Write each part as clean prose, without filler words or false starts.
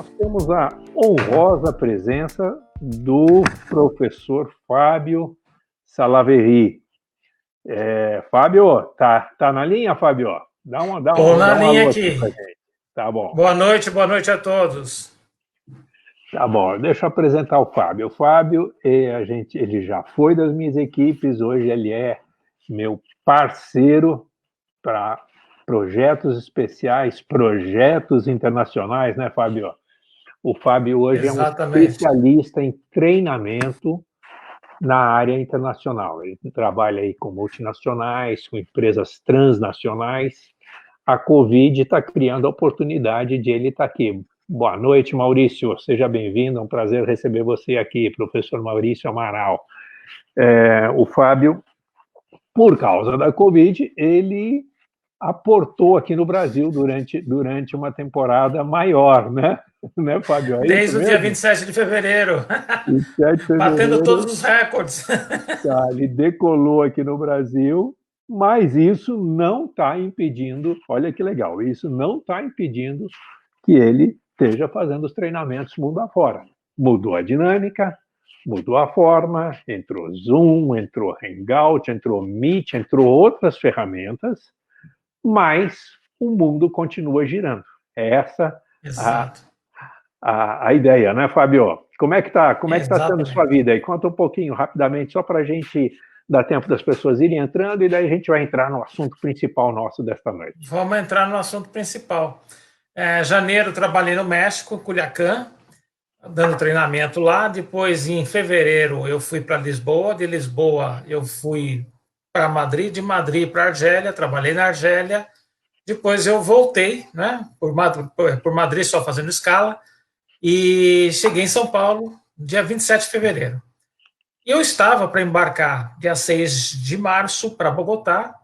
nós temos a honrosa presença do professor Fábio Salaverry. Fábio, tá na linha, Fábio? Estou na linha alô aqui. pra gente. Tá bom. Boa noite a todos. Tá bom, deixa eu apresentar o Fábio. O Fábio, ele já foi das minhas equipes, hoje ele é meu parceiro para projetos especiais, projetos internacionais, né, Fábio? O Fábio hoje é um Exatamente. especialista em treinamento na área internacional. Ele trabalha aí com multinacionais, com empresas transnacionais. A Covid está criando a oportunidade de ele estar aqui. Boa noite, Maurício. Seja bem-vindo. É um prazer receber você aqui, professor Maurício Amaral. O Fábio, por causa da Covid, ele aportou aqui no Brasil durante uma temporada maior, né? Né, Fábio? É isso Desde o dia mesmo? 27 de fevereiro. 27 de Batendo todos fevereiro, os recordes. tá, ele decolou aqui no Brasil, mas isso não está impedindo, olha que legal, isso não está impedindo que ele esteja fazendo os treinamentos mundo afora. Mudou a dinâmica, mudou a forma, entrou Zoom, entrou Hangout, entrou Meet, entrou outras ferramentas, mas o mundo continua girando. É essa Exato. a ideia, né, Fábio? Como é que tá sendo sua Exatamente. vida aí? Conta um pouquinho, rapidamente, só para a gente dar tempo das pessoas irem entrando, e daí a gente vai entrar no assunto principal nosso desta noite. Vamos entrar no assunto principal. Janeiro trabalhei no México, Culiacán, dando treinamento lá. Depois, em fevereiro, eu fui para Lisboa. De Lisboa, eu fui para Madrid. De Madrid para Argélia, trabalhei na Argélia. Depois eu voltei, né, por Madrid, só fazendo escala. E cheguei em São Paulo dia 27 de fevereiro. E eu estava para embarcar dia 6 de março para Bogotá,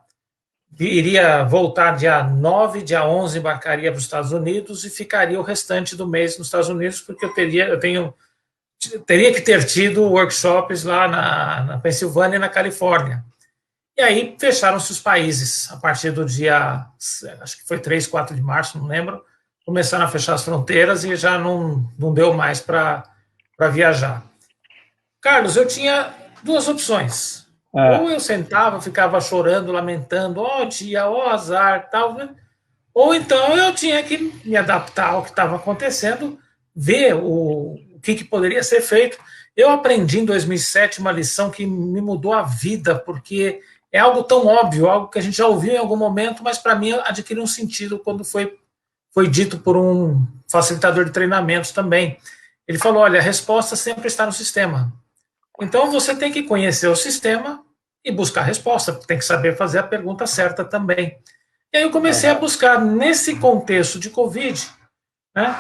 iria voltar dia 9, dia 11 embarcaria para os Estados Unidos e ficaria o restante do mês nos Estados Unidos, porque eu teria que ter tido workshops lá na Pensilvânia e na Califórnia. E aí fecharam-se os países a partir do dia, acho que foi 3, 4 de março, não lembro, começaram a fechar as fronteiras e já não deu mais para viajar. Carlos, eu tinha duas opções. Ou eu sentava, ficava chorando, lamentando, dia, azar, tal, né? Ou então eu tinha que me adaptar ao que estava acontecendo, ver o que poderia ser feito. Eu aprendi em 2007 uma lição que me mudou a vida, porque é algo tão óbvio, algo que a gente já ouviu em algum momento, mas para mim adquiriu um sentido quando foi dito por um facilitador de treinamentos também. Ele falou, olha, a resposta sempre está no sistema. Então você tem que conhecer o sistema e buscar a resposta, tem que saber fazer a pergunta certa também. E aí eu comecei a buscar, nesse contexto de Covid, né,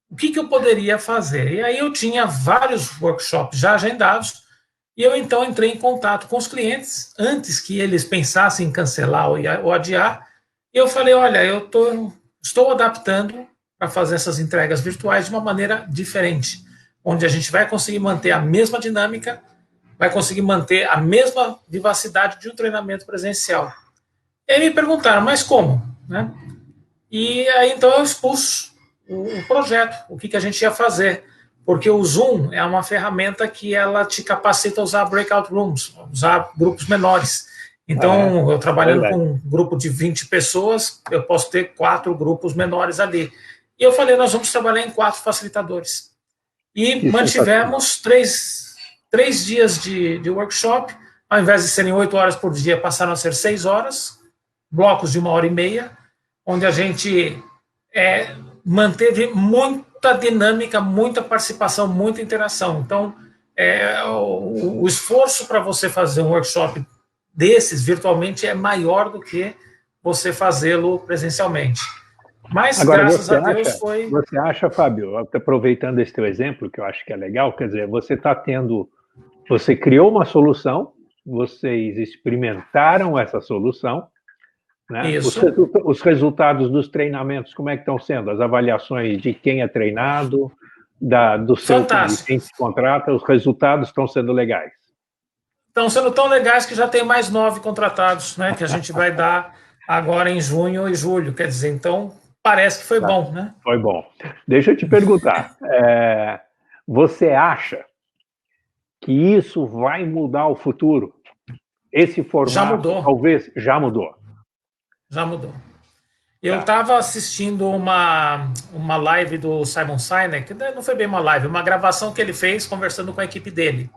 o que eu poderia fazer. E aí eu tinha vários workshops já agendados, e eu então entrei em contato com os clientes, antes que eles pensassem em cancelar ou adiar, e eu falei, olha, estou adaptando para fazer essas entregas virtuais de uma maneira diferente, onde a gente vai conseguir manter a mesma dinâmica, vai conseguir manter a mesma vivacidade de um treinamento presencial. E aí me perguntaram, mas como? Né? E aí então eu expus o projeto, o que a gente ia fazer, porque o Zoom é uma ferramenta que ela te capacita a usar breakout rooms, usar grupos menores. Então, eu trabalhando com um grupo de 20 pessoas, eu posso ter 4 grupos menores ali. E eu falei, nós vamos trabalhar em 4 facilitadores. E mantivemos 3 dias de workshop, ao invés de serem 8 horas por dia, passaram a ser 6 horas, blocos de 1h30, onde a gente manteve muita dinâmica, muita participação, muita interação. Então, o esforço para você fazer um workshop desses virtualmente é maior do que você fazê-lo presencialmente. Mas, agora, graças a Deus, foi... Você acha, Fábio, aproveitando esse teu exemplo, que eu acho que é legal, quer dizer, você criou uma solução, vocês experimentaram essa solução, né? Isso. Os resultados dos treinamentos, como é que estão sendo? As avaliações de quem é treinado, do seu quem se contrata, os resultados estão sendo legais? Estão sendo tão legais que já tem mais 9 contratados, né? Que a gente vai dar agora em junho e julho. Quer dizer, então parece que foi bom, né? Foi bom. Deixa eu te perguntar, você acha que isso vai mudar o futuro? Esse formato, Já mudou. talvez, já mudou. Já mudou. Eu estava assistindo uma live do Simon Sinek, não foi bem uma live, uma gravação que ele fez conversando com a equipe dele.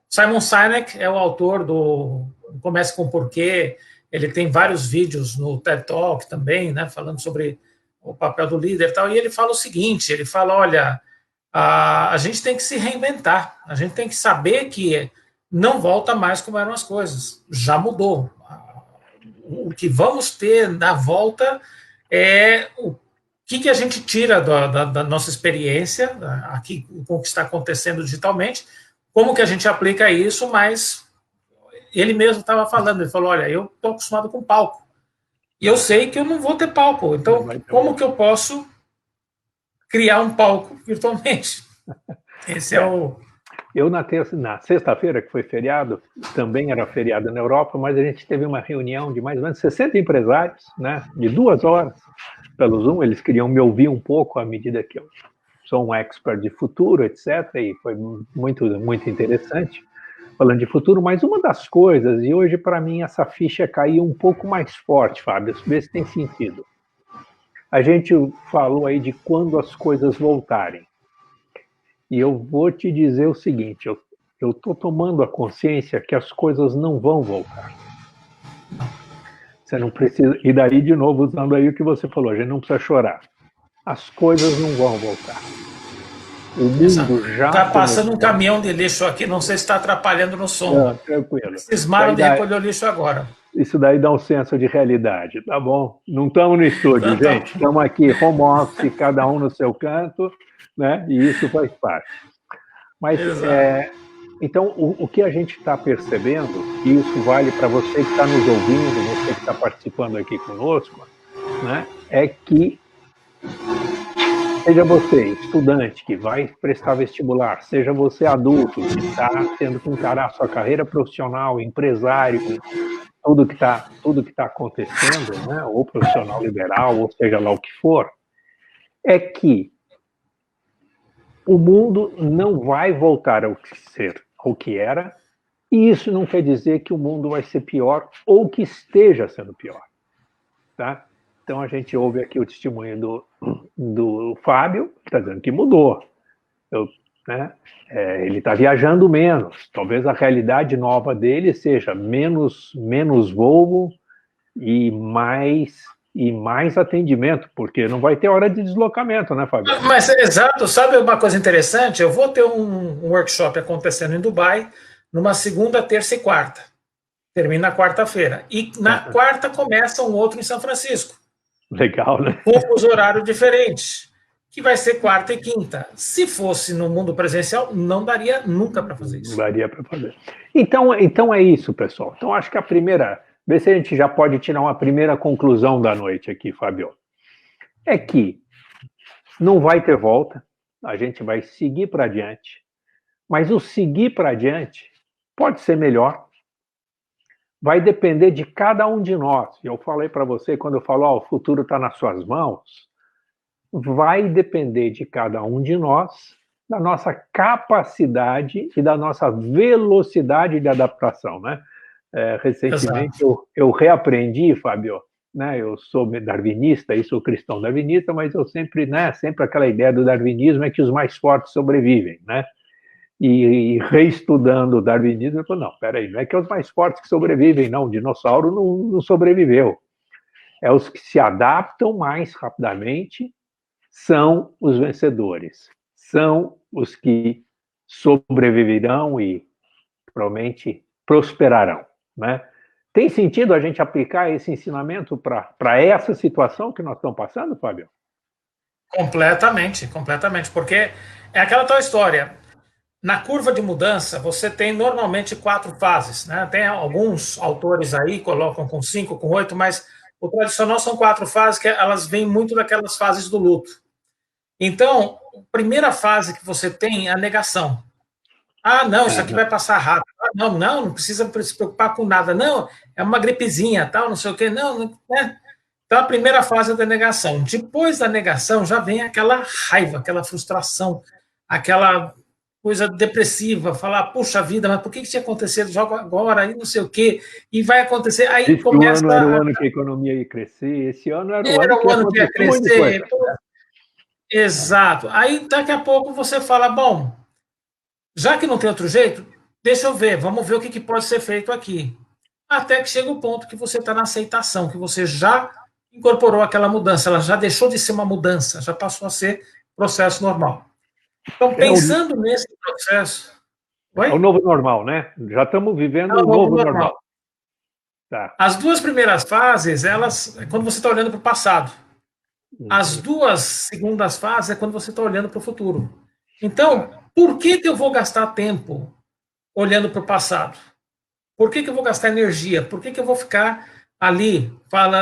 Simon Sinek é o autor do Comece com Porquê, ele tem vários vídeos no TED Talk também, né, falando sobre o papel do líder e tal, e ele fala o seguinte, ele fala, olha, a gente tem que se reinventar, a gente tem que saber que não volta mais como eram as coisas, já mudou. O que vamos ter na volta é o que a gente tira da nossa experiência aqui com o que está acontecendo digitalmente, como que a gente aplica isso, mas ele mesmo estava falando, ele falou, olha, eu estou acostumado com palco, e eu sei que eu não vou ter palco, então como que eu posso criar um palco virtualmente? Esse é o... Eu, na sexta-feira, que foi feriado, também era feriado na Europa, mas a gente teve uma reunião de mais ou menos 60 empresários, né, de 2 horas, pelo Zoom. Eles queriam me ouvir um pouco à medida que eu sou um expert de futuro, etc., e foi muito, muito interessante, falando de futuro. Mas uma das coisas, e hoje para mim essa ficha caiu um pouco mais forte, Fábio, vê se tem sentido. A gente falou aí de quando as coisas voltarem. E eu vou te dizer o seguinte, eu estou tomando a consciência que as coisas não vão voltar. Você não precisa... E daí, de novo, usando aí o que você falou, a gente não precisa chorar. As coisas não vão voltar. O mundo já... Está passando um caminhão de lixo aqui, não sei se está atrapalhando no som. Não, tranquilo. Cismaram de recolher o lixo agora. Isso daí dá um senso de realidade, tá bom? Não estamos no estúdio, gente. Estamos aqui, home office, cada um no seu canto, né? E isso faz parte. Mas, então, o que a gente está percebendo, e isso vale para você que está nos ouvindo, você que está participando aqui conosco, né? É que, seja você estudante que vai prestar vestibular, seja você adulto que está tendo que encarar a sua carreira profissional, empresário, tudo que tá acontecendo, né? Ou profissional liberal, ou seja lá o que for, é que o mundo não vai voltar ao que era, e isso não quer dizer que o mundo vai ser pior ou que esteja sendo pior, tá? Então a gente ouve aqui o testemunho do Fábio, está dizendo que mudou, né? Ele está viajando menos, talvez a realidade nova dele seja menos voo e mais atendimento, porque não vai ter hora de deslocamento, né, Fábio? Mas, exato, sabe uma coisa interessante? Eu vou ter um workshop acontecendo em Dubai, numa segunda, terça e quarta. Termina na quarta-feira. E na quarta começa um outro em São Francisco. Legal, né? Com os horários diferentes, que vai ser quarta e quinta. Se fosse no mundo presencial, não daria nunca para fazer isso. Não daria para fazer. Então é isso, pessoal. Então acho que a primeira... Vê se a gente já pode tirar uma primeira conclusão da noite aqui, Fábio. É que não vai ter volta, a gente vai seguir para adiante, mas o seguir para adiante pode ser melhor, vai depender de cada um de nós. Eu falei para você, quando eu falo, o futuro está nas suas mãos, vai depender de cada um de nós, da nossa capacidade e da nossa velocidade de adaptação, né? Recentemente eu reaprendi, Fábio, né? Eu sou darwinista e sou cristão darwinista, mas eu sempre, né? Sempre aquela ideia do darwinismo é que os mais fortes sobrevivem, né? E reestudando o darwinismo, eu falei, não, peraí, não é que é os mais fortes que sobrevivem, não, o dinossauro não sobreviveu. É os que se adaptam mais rapidamente, são os vencedores, são os que sobreviverão e provavelmente prosperarão, né? Tem sentido a gente aplicar esse ensinamento para essa situação que nós estamos passando, Fábio? Completamente, porque é aquela tal história. Na curva de mudança, você tem normalmente 4 fases, né? Tem alguns autores aí colocam com 5, com 8, mas o tradicional são 4 fases, que elas vêm muito daquelas fases do luto. Então, a primeira fase que você tem é a negação. Não, isso aqui vai passar rápido. Não precisa se preocupar com nada. Não, é uma gripezinha, tal, não sei o quê. Não, né? Então, a primeira fase é da negação. Depois da negação, já vem aquela raiva, aquela frustração, aquela coisa depressiva, falar, puxa vida, mas por que tinha acontecido jogo agora, e não sei o quê, e vai acontecer, aí Esse ano era o começa... ano que a economia ia crescer, esse ano era o ano Era que o ia ano que ia acontecer um monte de coisa. crescer, exato. Aí, daqui a pouco, você fala, bom, já que não tem outro jeito, deixa eu ver, vamos ver o que pode ser feito aqui. Até que chega o ponto que você está na aceitação, que você já incorporou aquela mudança, ela já deixou de ser uma mudança, já passou a ser processo normal. Então, pensando nesse processo... É o novo normal, né? Já estamos vivendo o novo normal. Tá. As duas primeiras fases, elas, é quando você está olhando para o passado. As duas segundas fases é quando você está olhando para o futuro. Então, por que eu vou gastar tempo olhando para o passado? Por que eu vou gastar energia? Por que eu vou ficar ali,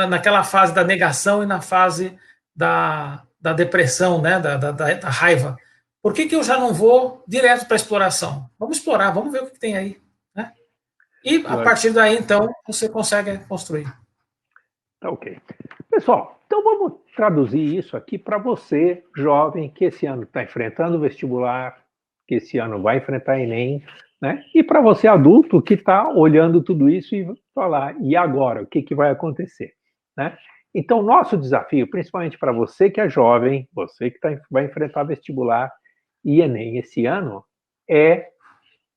naquela fase da negação e na fase da depressão, né? da raiva? Por que eu já não vou direto para a exploração? Vamos explorar, vamos ver o que tem aí. Né? E, a partir daí, então, você consegue construir. Tá ok. Pessoal, então vamos traduzir isso aqui para você, jovem, que esse ano está enfrentando o vestibular, que esse ano vai enfrentar Enem, né? E para você, adulto, que está olhando tudo isso e falar, e agora, o que vai acontecer? Né? Então, nosso desafio, principalmente para você que é jovem, você que vai enfrentar vestibular e Enem esse ano,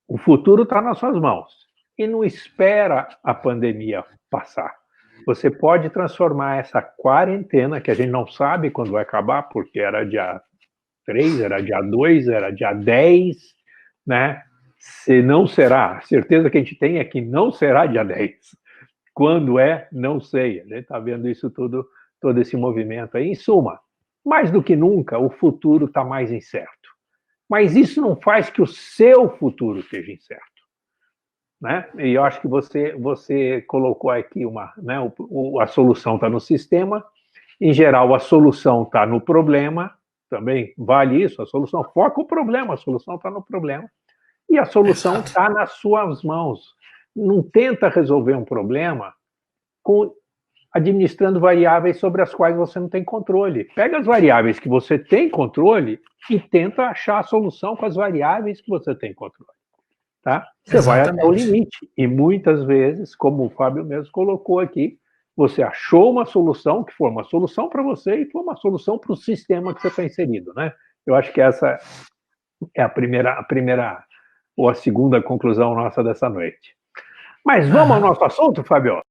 o futuro está nas suas mãos. E não espera a pandemia passar. Você pode transformar essa quarentena, que a gente não sabe quando vai acabar, porque era dia 3, era dia 2, era dia 10, né? Se não será, a certeza que a gente tem é que não será dia 10. Quando não sei. A gente está vendo isso tudo, todo esse movimento aí. Em suma, mais do que nunca, o futuro está mais incerto. Mas isso não faz que o seu futuro esteja incerto. Né? E eu acho que você colocou aqui a solução está no sistema, em geral a solução está no problema, também vale isso, a solução foca o problema, a solução está no problema, e a solução está nas suas mãos. Não tenta resolver um problema administrando variáveis sobre as quais você não tem controle. Pega as variáveis que você tem controle e tenta achar a solução com as variáveis que você tem controle. Tá? Você vai até o limite. E muitas vezes, como o Fábio mesmo colocou aqui, você achou uma solução que foi uma solução para você e foi uma solução para o sistema que você está inserido. Né? Eu acho que essa é a primeira ou a segunda conclusão nossa dessa noite. Mas vamos ao nosso assunto, Fábio?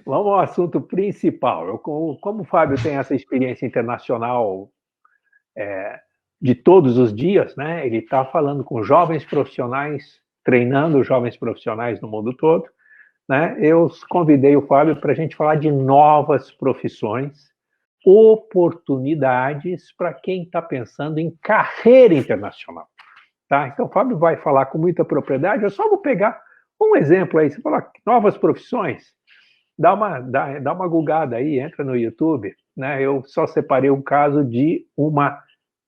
Vamos ao assunto principal. Como o Fábio tem essa experiência internacional de todos os dias, né? Ele está falando com jovens profissionais, treinando jovens profissionais no mundo todo, né? Eu convidei o Fábio para a gente falar de novas profissões, oportunidades para quem está pensando em carreira internacional. Tá? Então, o Fábio vai falar com muita propriedade. Eu só vou pegar um exemplo aí. Você fala novas profissões, dá uma googada aí, entra no YouTube. Né? Eu só separei um caso de uma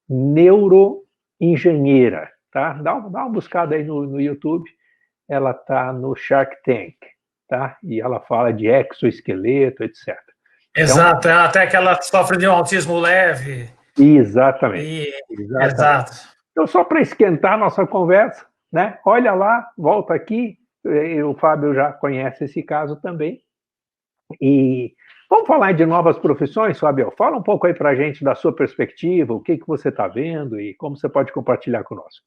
neuroengenheira. Tá? Dá uma buscada aí no YouTube. Ela está no Shark Tank. Tá? E ela fala de exoesqueleto, etc. Exato, então, até que ela sofre de um autismo leve. Exatamente. Exato. Então, só para esquentar a nossa conversa, né? Olha lá, volta aqui, o Fábio já conhece esse caso também. E vamos falar de novas profissões, Fábio? Fala um pouco aí para a gente da sua perspectiva, o que você está vendo e como você pode compartilhar conosco.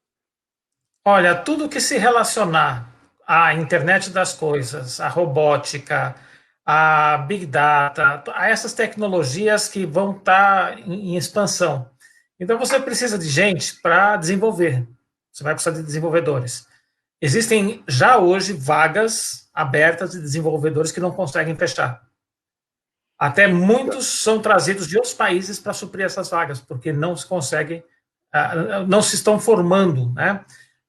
Olha, tudo que se relacionar à internet das coisas, à robótica, a Big Data, a essas tecnologias que vão estar em expansão. Então, você precisa de gente para desenvolver. Você vai precisar de desenvolvedores. Existem já hoje vagas abertas de desenvolvedores que não conseguem fechar. Até muitos são trazidos de outros países para suprir essas vagas, porque não se conseguem, não se estão formando. Né?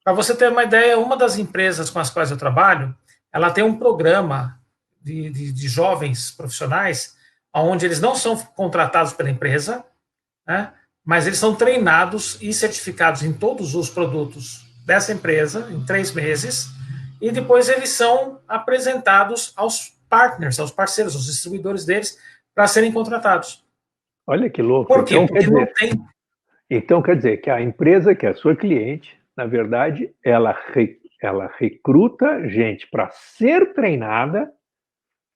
Para você ter uma ideia, uma das empresas com as quais eu trabalho, ela tem um programa de jovens profissionais, onde eles não são contratados pela empresa, né, mas eles são treinados e certificados em todos os produtos dessa empresa, em 3 meses, e depois eles são apresentados aos partners, aos parceiros, aos distribuidores deles, para serem contratados. Olha que louco. Por quê? Porque não tem. Então, quer dizer que a empresa, que é a sua cliente, na verdade, ela recruta gente para ser treinada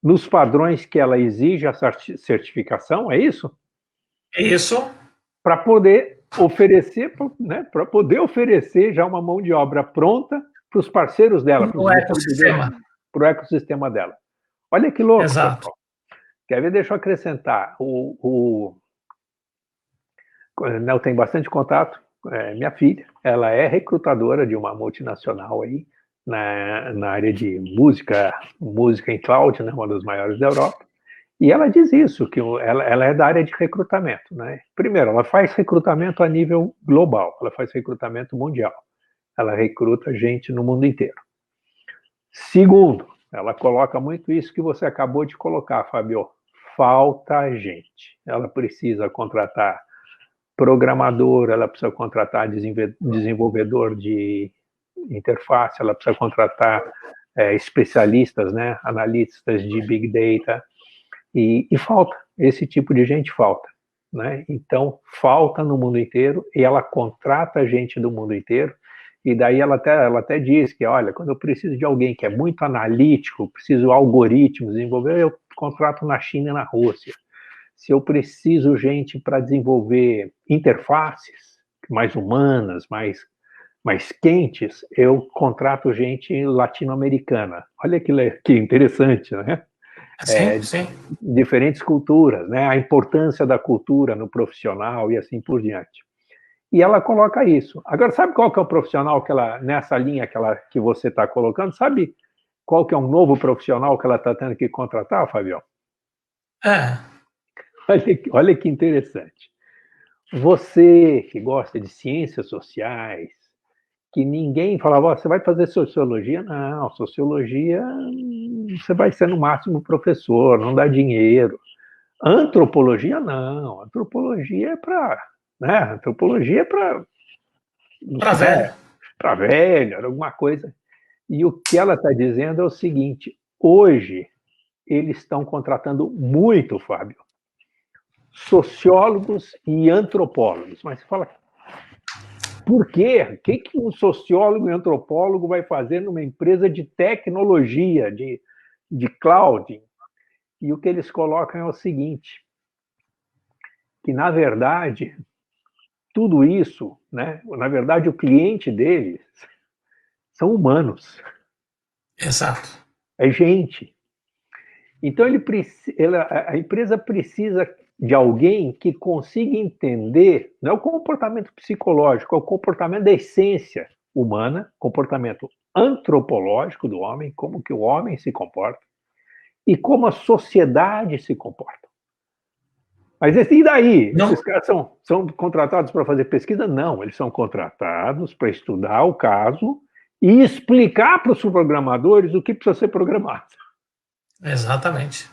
nos padrões que ela exige a certificação, é isso? É isso. Para poder oferecer, né, para poder oferecer já uma mão de obra pronta para os parceiros dela, para o ecossistema dela. Olha que louco. Exato. Pessoal. Quer ver? Deixa eu acrescentar. Eu tenho bastante contato. Minha filha, ela é recrutadora de uma multinacional aí na área de música em cloud, né, uma das maiores da Europa. E ela diz isso, que ela é da área de recrutamento, né? Primeiro, ela faz recrutamento a nível global, ela faz recrutamento mundial. Ela recruta gente no mundo inteiro. Segundo, ela coloca muito isso que você acabou de colocar, Fábio. Falta gente. Ela precisa contratar programador, ela precisa contratar desenvolvedor de interface, ela precisa contratar especialistas, né? Analistas de Big Data. E falta, esse tipo de gente falta, né? Então, falta no mundo inteiro e ela contrata gente do mundo inteiro e daí ela até diz que, olha, quando eu preciso de alguém que é muito analítico, preciso de algoritmos, desenvolver, eu contrato na China e na Rússia. Se eu preciso gente para desenvolver interfaces mais humanas, mais quentes, eu contrato gente latino-americana. Olha que interessante, né? Sim. Diferentes culturas, né? A importância da cultura no profissional e assim por diante. E ela coloca isso. Agora, sabe qual que é o profissional que ela, nessa linha que você está colocando, sabe qual que é um novo profissional que ela está tendo que contratar, Fabio? Olha que interessante. Você que gosta de ciências sociais, que ninguém falava, você vai fazer sociologia? Não, sociologia você vai ser no máximo professor, não dá dinheiro. Antropologia não, antropologia é para, né? Antropologia é para velho. Para velho, alguma coisa. E o que ela está dizendo é o seguinte: hoje eles estão contratando muito, Fábio, sociólogos e antropólogos. Mas você fala, por quê? O que um sociólogo e antropólogo vai fazer numa empresa de tecnologia, de cloud? E o que eles colocam é o seguinte, que, na verdade, tudo isso, né, na verdade, o cliente deles são humanos. Exato. É gente. Então, a empresa precisa de alguém que consiga entender, não é o comportamento psicológico, é o comportamento da essência humana, comportamento antropológico do homem, como que o homem se comporta, e como a sociedade se comporta. Mas e daí? Não. Esses caras são contratados para fazer pesquisa? Não, eles são contratados para estudar o caso e explicar para os programadores o que precisa ser programado. Exatamente.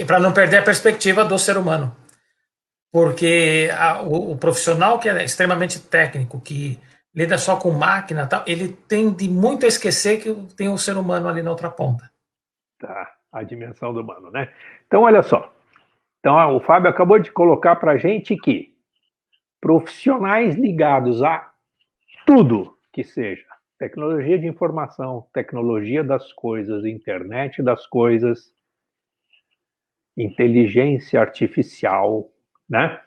E para não perder a perspectiva do ser humano. Porque o profissional que é extremamente técnico, que lida só com máquina, tal, ele tende muito a esquecer que tem o ser humano ali na outra ponta. Tá, a dimensão do humano, né? Então, olha só. Então, o Fábio acabou de colocar para a gente que profissionais ligados a tudo que seja tecnologia de informação, tecnologia das coisas, internet das coisas, inteligência artificial, né?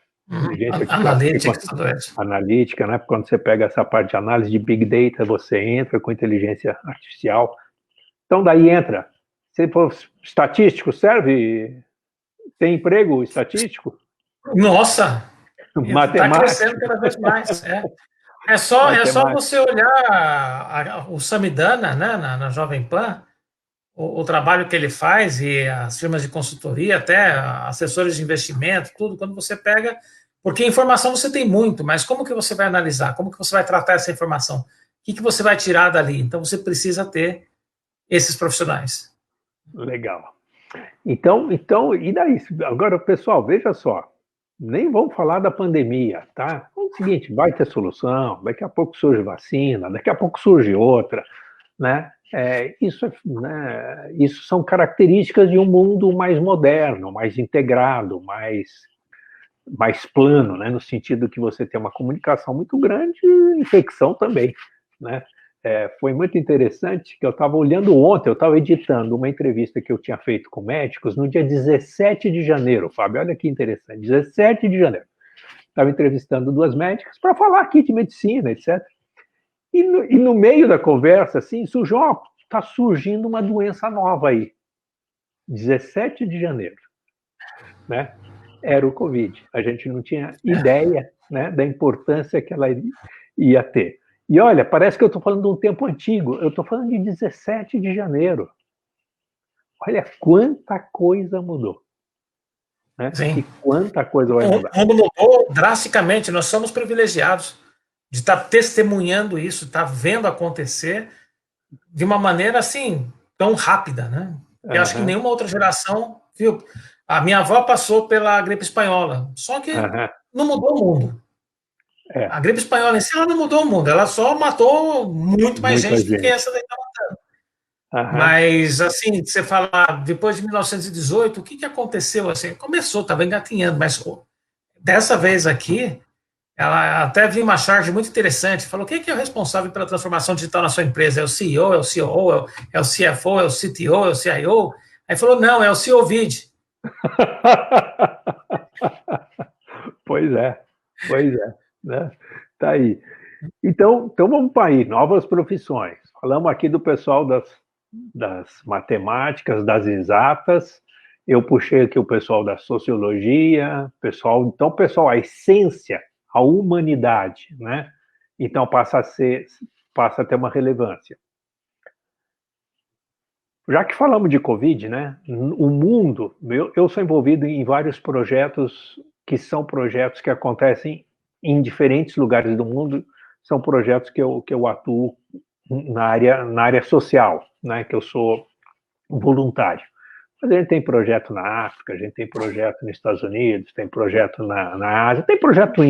Analítica, né? Quando você pega essa parte de análise de Big Data, você entra com inteligência artificial. Então, daí entra. Se for estatístico, serve? Tem emprego estatístico? Nossa! Matemática. Está crescendo cada vez mais. É só você olhar o Samidana, né, na Jovem Pan, o trabalho que ele faz e as firmas de consultoria, até assessores de investimento, tudo, quando você pega... Porque informação você tem muito, mas como que você vai analisar? Como que você vai tratar essa informação? O que você vai tirar dali? Então, você precisa ter esses profissionais. Legal. Então, e daí? Agora, pessoal, veja só. Nem vamos falar da pandemia, tá? É o seguinte, vai ter solução, daqui a pouco surge vacina, daqui a pouco surge outra, né? Isso são características de um mundo mais moderno, mais integrado, mais plano, né, no sentido que você tem uma comunicação muito grande e infecção também, né? Foi muito interessante que eu estava olhando ontem, eu estava editando uma entrevista que eu tinha feito com médicos no dia 17 de janeiro, Fábio, olha que interessante, 17 de janeiro. Estava entrevistando duas médicas para falar aqui de medicina, etc. E no meio da conversa, assim, está surgindo uma doença nova aí, 17 de janeiro, né? Era o Covid. A gente não tinha ideia, né, da importância que ela ia ter. E olha, parece que eu estou falando de um tempo antigo, eu estou falando de 17 de janeiro. Olha quanta coisa mudou. Né? Sim. E quanta coisa vai mudar. O mundo mudou drasticamente, nós somos privilegiados de estar testemunhando isso, estar vendo acontecer de uma maneira assim, tão rápida, né? Eu acho que nenhuma outra geração viu. A minha avó passou pela gripe espanhola, só que não mudou o mundo. A gripe espanhola em si, ela não mudou o mundo, ela só matou muito mais gente do que essa daí está matando. Mas, assim, você falar, depois de 1918, o que aconteceu? Assim, começou, estava engatinhando, mas dessa vez aqui, ela até viu uma charge muito interessante, falou, quem é o responsável pela transformação digital na sua empresa? É o CEO, é o COO, é o CFO, é o CTO, é o CIO? Aí falou, não, é o COVID. Pois é, né? Tá aí. Então vamos para aí, novas profissões. Falamos aqui do pessoal das matemáticas, das exatas, eu puxei aqui o pessoal da sociologia, pessoal, a essência, a humanidade, né? Então passa a ter uma relevância. Já que falamos de Covid, né? O mundo, eu sou envolvido em vários projetos que são projetos que acontecem em diferentes lugares do mundo, são projetos que eu atuo na área social, né? Que eu sou voluntário. Mas a gente tem projeto na África, a gente tem projeto nos Estados Unidos, tem projeto na Ásia, tem projeto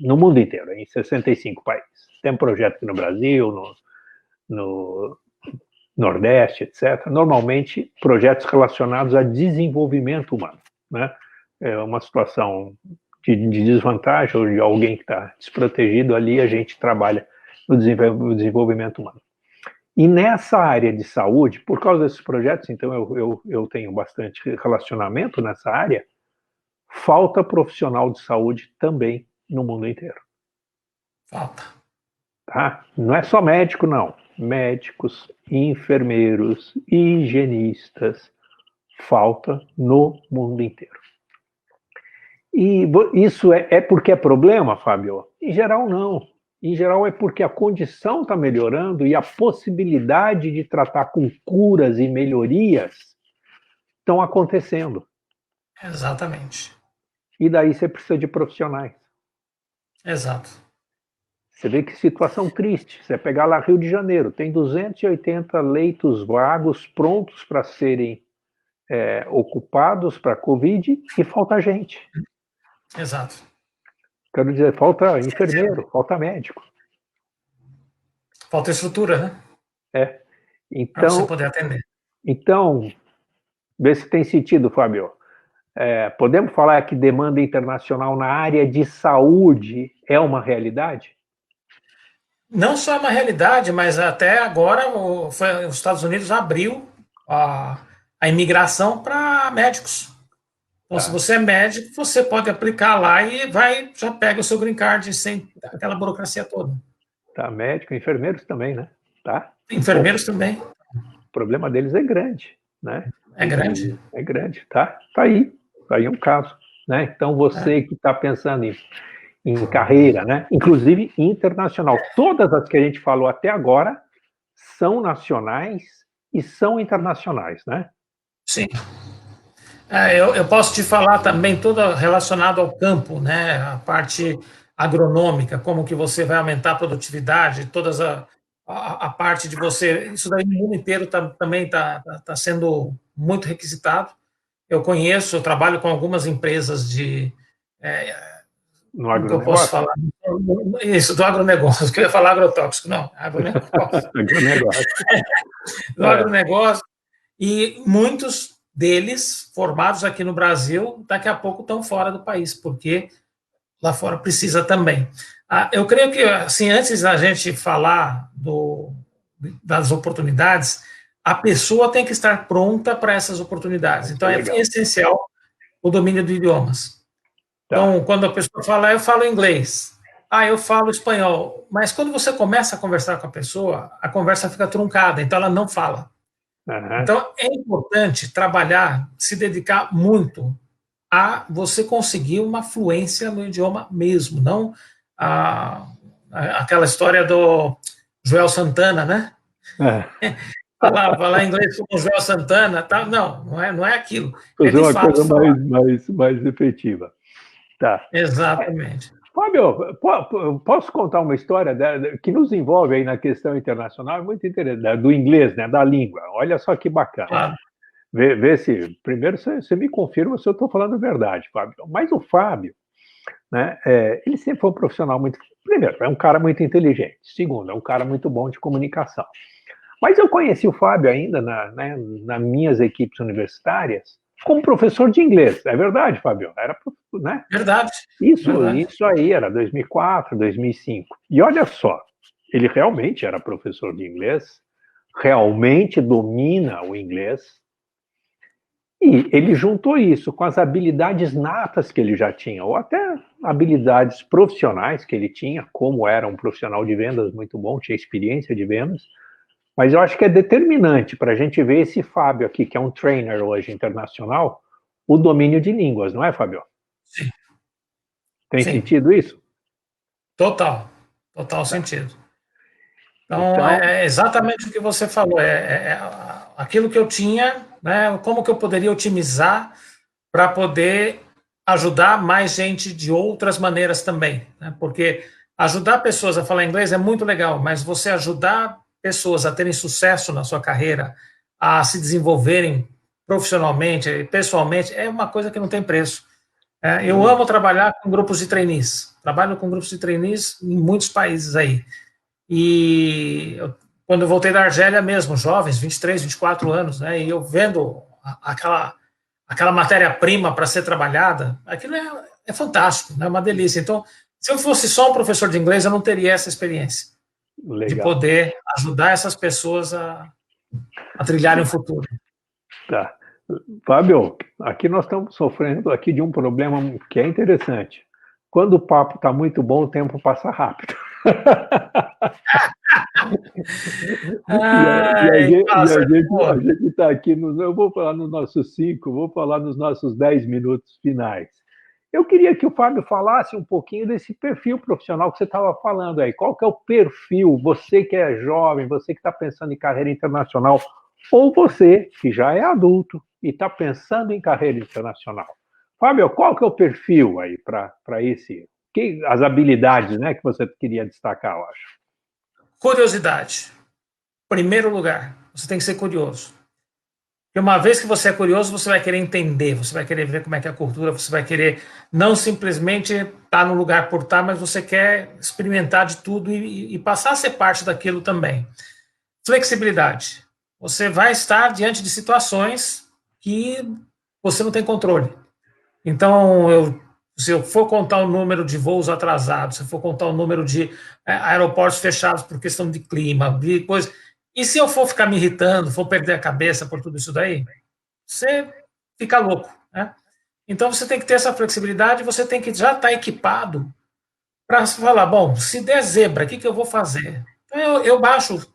no mundo inteiro, em 65 países. Tem projeto aqui no Brasil, no Nordeste, etc. Normalmente, projetos relacionados a desenvolvimento humano, né? É uma situação de desvantagem ou de alguém que está desprotegido ali, a gente trabalha no desenvolvimento humano. E nessa área de saúde, por causa desses projetos, então eu tenho bastante relacionamento nessa área, falta profissional de saúde também no mundo inteiro. Falta. Tá? Não é só médico, não. Médicos, enfermeiros, higienistas, falta no mundo inteiro. E isso é porque é problema, Fábio? Em geral, não. Em geral, é porque a condição está melhorando e a possibilidade de tratar com curas e melhorias estão acontecendo. Exatamente. E daí você precisa de profissionais. Exato. Você vê que situação triste. Você pegar lá Rio de Janeiro, tem 280 leitos vagos prontos para serem ocupados para Covid e falta gente. Exato. Quero dizer, falta enfermeiro, falta médico. Falta estrutura, né? Então, para você poder atender. Então, vê se tem sentido, Fábio. Podemos falar que demanda internacional na área de saúde é uma realidade? Não só é uma realidade, mas até agora os Estados Unidos abriu a imigração para médicos. Então, se você é médico, você pode aplicar lá e já pega o seu green card sem aquela burocracia toda. Tá, médico, enfermeiros também, né? Tá? Enfermeiros também. O problema deles é grande, né? É grande. É grande, tá? Tá aí um caso, né? Então, você que está pensando em carreira, né? Inclusive internacional. Todas as que a gente falou até agora são nacionais e são internacionais, né? Sim. Eu posso te falar também tudo relacionado ao campo, né? A parte agronômica, como que você vai aumentar a produtividade, todas a parte de você, isso daí no mundo inteiro também está sendo muito requisitado. Eu trabalho com algumas empresas No como que eu posso agronegócio? falar? Isso, do agronegócio, que eu ia falar agrotóxico, não, agronegócio. Agronegócio. Do agronegócio, e muitos deles, formados aqui no Brasil, daqui a pouco estão fora do país, porque lá fora precisa também. Eu creio que, assim, antes da gente falar das oportunidades, a pessoa tem que estar pronta para essas oportunidades. Então, é Legal. essencial o domínio de idiomas. Tá. Então, quando a pessoa fala, eu falo inglês, eu falo espanhol, mas quando você começa a conversar com a pessoa, a conversa fica truncada, então ela não fala. Uhum. Então, é importante trabalhar, se dedicar muito a você conseguir uma fluência no idioma mesmo, não aquela história do Joel Santana, né? Falar inglês como Joel Santana, tá? Não é aquilo. É Fazer de uma fato coisa falar. mais efetiva. Tá. Exatamente. Fábio, posso contar uma história que nos envolve aí na questão internacional, é muito interessante, do inglês, né, da língua. Olha só que bacana. Claro. Vê se. Primeiro, você me confirma se eu estou falando a verdade, Fábio. Mas o Fábio, né, ele sempre foi um profissional muito. Primeiro, é um cara muito inteligente. Segundo, é um cara muito bom de comunicação. Mas eu conheci o Fábio ainda nas minhas equipes universitárias como professor de inglês. É verdade, Fábio? Era, né? Verdade. Isso aí era 2004, 2005. E olha só, ele realmente era professor de inglês, realmente domina o inglês, e ele juntou isso com as habilidades natas que ele já tinha, ou até habilidades profissionais que ele tinha, como era um profissional de vendas muito bom, tinha experiência de vendas, mas eu acho que é determinante para a gente ver esse Fábio aqui, que é um trainer hoje internacional, o domínio de línguas, não é, Fábio? Sim. Tem Sim. sentido isso? Total sentido. Então, é exatamente o que você falou, aquilo que eu tinha, né, como que eu poderia otimizar para poder ajudar mais gente de outras maneiras também, né? Porque ajudar pessoas a falar inglês é muito legal, mas você ajudar pessoas a terem sucesso na sua carreira, a se desenvolverem profissionalmente, pessoalmente, é uma coisa que não tem preço. Eu amo trabalhar com grupos de trainees, trabalho com grupos de trainees em muitos países aí. E quando eu voltei da Argélia mesmo, jovens, 23, 24 anos, né, e eu vendo aquela matéria-prima para ser trabalhada, aquilo é fantástico, é, né, uma delícia. Então, se eu fosse só um professor de inglês, eu não teria essa experiência de Legal. poder ajudar essas pessoas a trilharem o futuro. Tá. Fábio, aqui nós estamos sofrendo aqui de um problema que é interessante. Quando o papo está muito bom, o tempo passa rápido. A gente está aqui, eu vou falar nos nossos 5, vou falar nos nossos 10 minutos finais. Eu queria que o Fábio falasse um pouquinho desse perfil profissional que você estava falando aí. Qual que é o perfil? Você que é jovem, você que está pensando em carreira internacional, ou você que já é adulto e está pensando em carreira internacional. Fábio, qual que é o perfil aí para as habilidades, né, que você queria destacar, eu acho? Curiosidade. Primeiro lugar, você tem que ser curioso. Porque uma vez que você é curioso, você vai querer entender, você vai querer ver como é que é a cultura, você vai querer não simplesmente estar no lugar por estar, mas você quer experimentar de tudo e passar a ser parte daquilo também. Flexibilidade. Você vai estar diante de situações que você não tem controle. Então, se eu for contar o número de voos atrasados, se eu for contar o número de aeroportos fechados por questão de clima, de coisa, e se eu for ficar me irritando, for perder a cabeça por tudo isso daí, você fica louco, né? Então, você tem que ter essa flexibilidade, você tem que já estar equipado para falar, bom, se der zebra, o que eu vou fazer? Então, eu baixo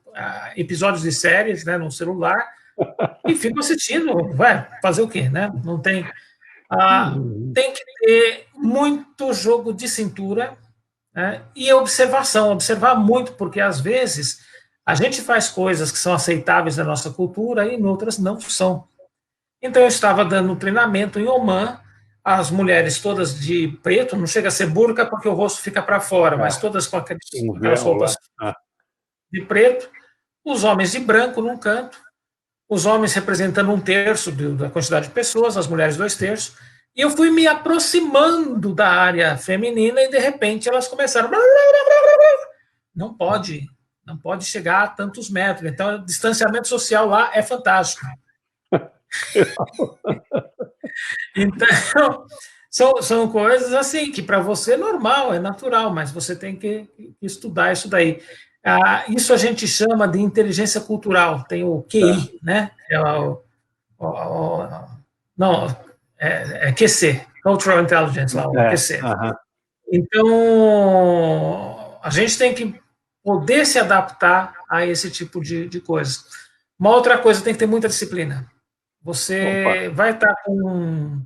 episódios de séries, né, no celular e fico assistindo, vai fazer o quê, né? Não tem... tem que ter muito jogo de cintura, né, e observação, observar muito, porque às vezes a gente faz coisas que são aceitáveis na nossa cultura e em outras não são. Então eu estava dando um treinamento em Oman, as mulheres todas de preto, não chega a ser burca porque o rosto fica para fora, mas todas com aquelas roupas de preto, os homens de branco num canto, os homens representando 1/3 da quantidade de pessoas, as mulheres 2/3, E eu fui me aproximando da área feminina e, de repente, elas começaram... Não pode, não pode chegar a tantos metros. Então, o distanciamento social lá é fantástico. Então, são coisas assim que para você é normal, é natural, mas você tem que estudar isso daí. Isso a gente chama de inteligência cultural, tem o QI, né? Não, é QC, Cultural Intelligence, lá, o QC. Então, a gente tem que poder se adaptar a esse tipo de coisas. Uma outra coisa, tem que ter muita disciplina. Você vai estar com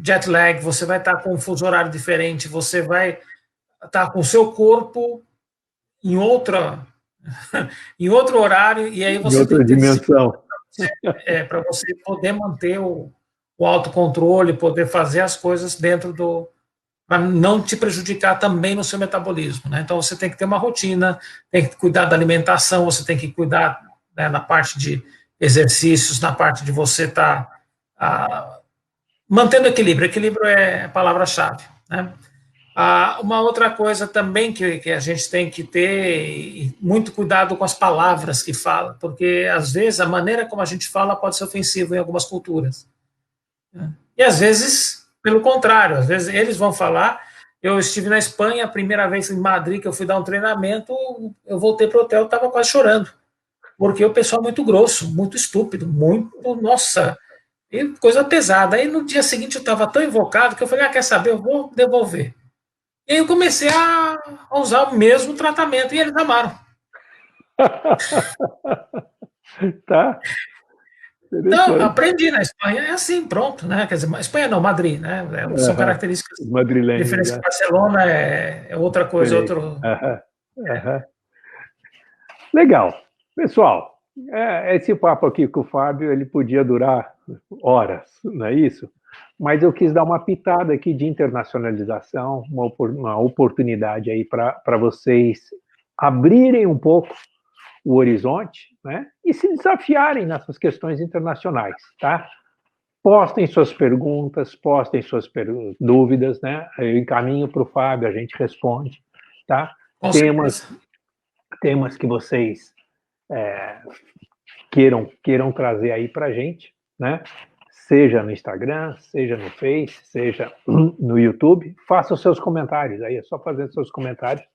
jet lag, você vai estar com um fuso horário diferente, você vai estar com o seu corpo em em outro horário, e aí você tem que ter dimensão para você poder manter o autocontrole, poder fazer as coisas dentro para não te prejudicar também no seu metabolismo, né? Então você tem que ter uma rotina, tem que cuidar da alimentação, você tem que cuidar, né, na parte de exercícios, na parte de você estar mantendo equilíbrio. Equilíbrio é a palavra-chave, né? Uma outra coisa também que a gente tem que ter muito cuidado com as palavras que fala, porque às vezes a maneira como a gente fala pode ser ofensiva em algumas culturas. E às vezes, pelo contrário, às vezes eles vão falar. Eu estive na Espanha, a primeira vez em Madrid que eu fui dar um treinamento, eu voltei para o hotel, estava quase chorando, porque o pessoal é muito grosso, muito estúpido, muito, nossa, e coisa pesada. Aí no dia seguinte eu estava tão invocado que eu falei, quer saber, eu vou devolver. E aí eu comecei a usar o mesmo tratamento e eles amaram. Tá. Então, aprendi na Espanha, é assim, pronto, né? Quer dizer, Espanha não, Madrid, né? São características. Madrilenho. Diferença de Barcelona é outra coisa, outro. Legal. Pessoal, esse papo aqui com o Fábio, ele podia durar horas, não é isso? Mas eu quis dar uma pitada aqui de internacionalização, uma oportunidade aí para vocês abrirem um pouco o horizonte, né? E se desafiarem nessas questões internacionais, tá? Postem suas perguntas, postem suas dúvidas, né? Eu encaminho para o Fábio, a gente responde, tá? Temas que vocês queiram trazer aí para a gente, né? Seja no Instagram, seja no Face, seja no YouTube, faça os seus comentários, aí é só fazer seus comentários,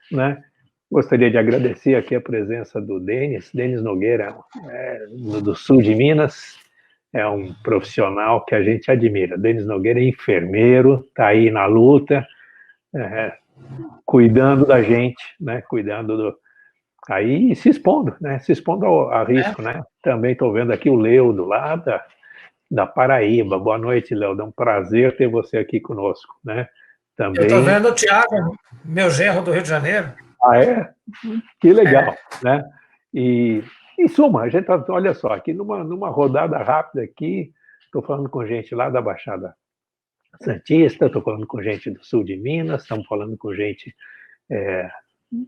né? Gostaria de agradecer aqui a presença do Denis Nogueira, do sul de Minas, é um profissional que a gente admira. Denis Nogueira é enfermeiro, está aí na luta, cuidando da gente, né? Aí se expondo, né? Se expondo a risco, né? Também estou vendo aqui o Leudo, lá da Paraíba. Boa noite, Leudo. É um prazer ter você aqui conosco, né? Também... Eu estou vendo o Thiago, meu genro do Rio de Janeiro. É? Que legal, né? E, em suma, a gente tá, olha só, aqui numa rodada rápida aqui, estou falando com gente lá da Baixada Santista, estou falando com gente do sul de Minas, estamos falando com gente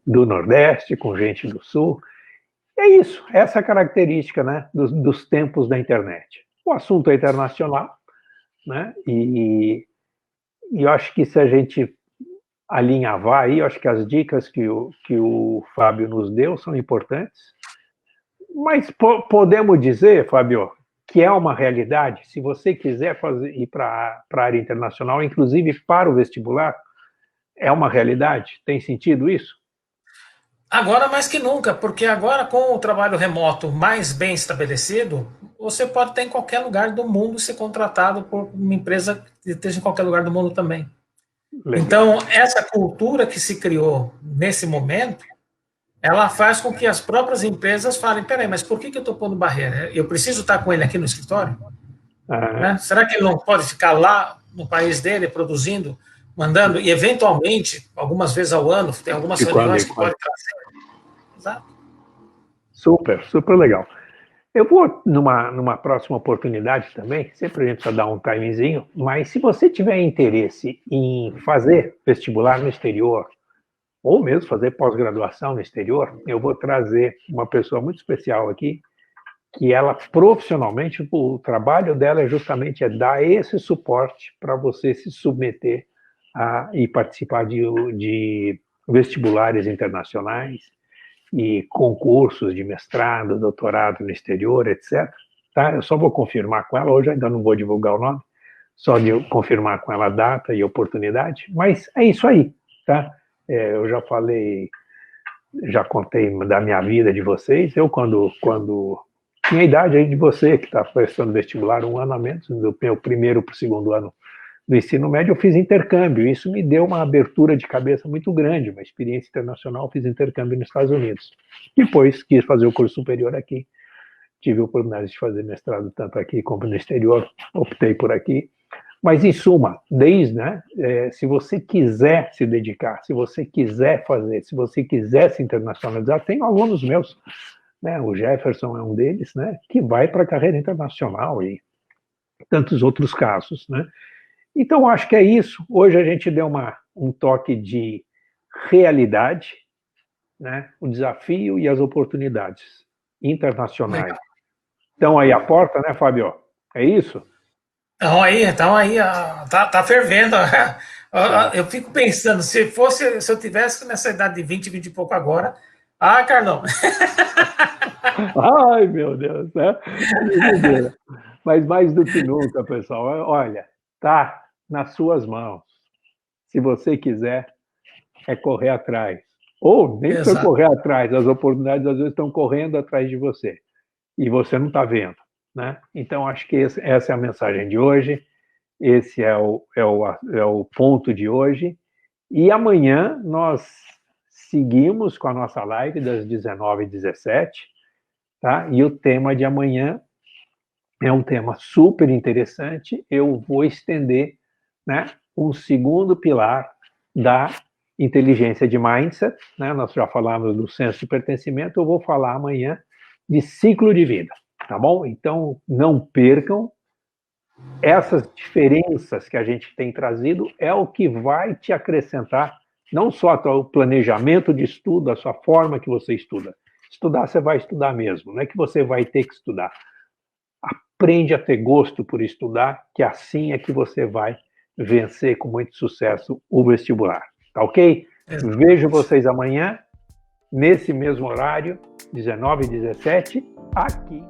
do Nordeste, com gente do Sul. É isso, essa característica, né, dos tempos da internet. O assunto é internacional, né? E eu acho que se a gente alinhavar aí, eu acho que as dicas que o Fábio nos deu são importantes, mas podemos dizer, Fábio, que é uma realidade, se você quiser ir para a área internacional, inclusive para o vestibular, é uma realidade? Tem sentido isso? Agora mais que nunca, porque agora com o trabalho remoto mais bem estabelecido, você pode estar em qualquer lugar do mundo ser contratado por uma empresa que esteja em qualquer lugar do mundo também. Legal. Então, essa cultura que se criou nesse momento, ela faz com que as próprias empresas falem, peraí, mas por que eu estou pondo barreira? Eu preciso estar com ele aqui no escritório? Né? Será que ele não pode ficar lá no país dele produzindo, mandando, e eventualmente, algumas vezes ao ano, tem algumas reuniões que pode trazer? Exato. Super, super legal. Eu vou, numa próxima oportunidade também, sempre a gente precisa dar um timezinho, mas se você tiver interesse em fazer vestibular no exterior, ou mesmo fazer pós-graduação no exterior, eu vou trazer uma pessoa muito especial aqui, que ela profissionalmente, o trabalho dela é justamente dar esse suporte para você se submeter e participar de vestibulares internacionais e concursos de mestrado, doutorado no exterior, etc. Tá? Eu só vou confirmar com ela, hoje ainda não vou divulgar o nome, só de confirmar com ela a data e oportunidade, mas é isso aí, tá? Eu já falei, já contei da minha vida de vocês, eu quando tinha a idade aí de você, que está prestando vestibular 1 ano a menos, do meu primeiro para o 2º ano do ensino médio, eu fiz intercâmbio, isso me deu uma abertura de cabeça muito grande, uma experiência internacional, fiz intercâmbio nos Estados Unidos. Depois quis fazer o curso superior aqui, tive a oportunidade de fazer mestrado tanto aqui como no exterior, optei por aqui. Mas, em suma, se você quiser se dedicar, se você quiser fazer, se você quiser se internacionalizar, tem alunos meus, né, o Jefferson é um deles, né, que vai para a carreira internacional e tantos outros casos, né. Então, acho que é isso. Hoje a gente deu um toque de realidade, né, o desafio e as oportunidades internacionais. Estão aí à porta, né, Fábio? É isso? Então aí, tá fervendo. Eu fico pensando, se eu tivesse nessa idade de 20, 20 e pouco agora, Carlão. Ai, meu Deus, né? Mas mais do que nunca, pessoal, olha, tá nas suas mãos. Se você quiser, é correr atrás. Ou nem precisa correr atrás, as oportunidades às vezes estão correndo atrás de você. E você não está vendo, né? Então, acho que essa é a mensagem de hoje, esse é o ponto de hoje. E amanhã nós seguimos com a nossa live das 19h17, tá? E o tema de amanhã é um tema super interessante. Eu vou estender, né, um segundo pilar da inteligência de mindset, né? Nós já falamos do senso de pertencimento, eu vou falar amanhã de ciclo de vida, tá bom? Então, não percam. Essas diferenças que a gente tem trazido é o que vai te acrescentar, não só o planejamento de estudo, a sua forma que você estuda. Estudar, você vai estudar mesmo, não é que você vai ter que estudar. Aprende a ter gosto por estudar, que assim é que você vai vencer com muito sucesso o vestibular, tá ok? Vejo vocês amanhã, nesse mesmo horário, 19h17, aqui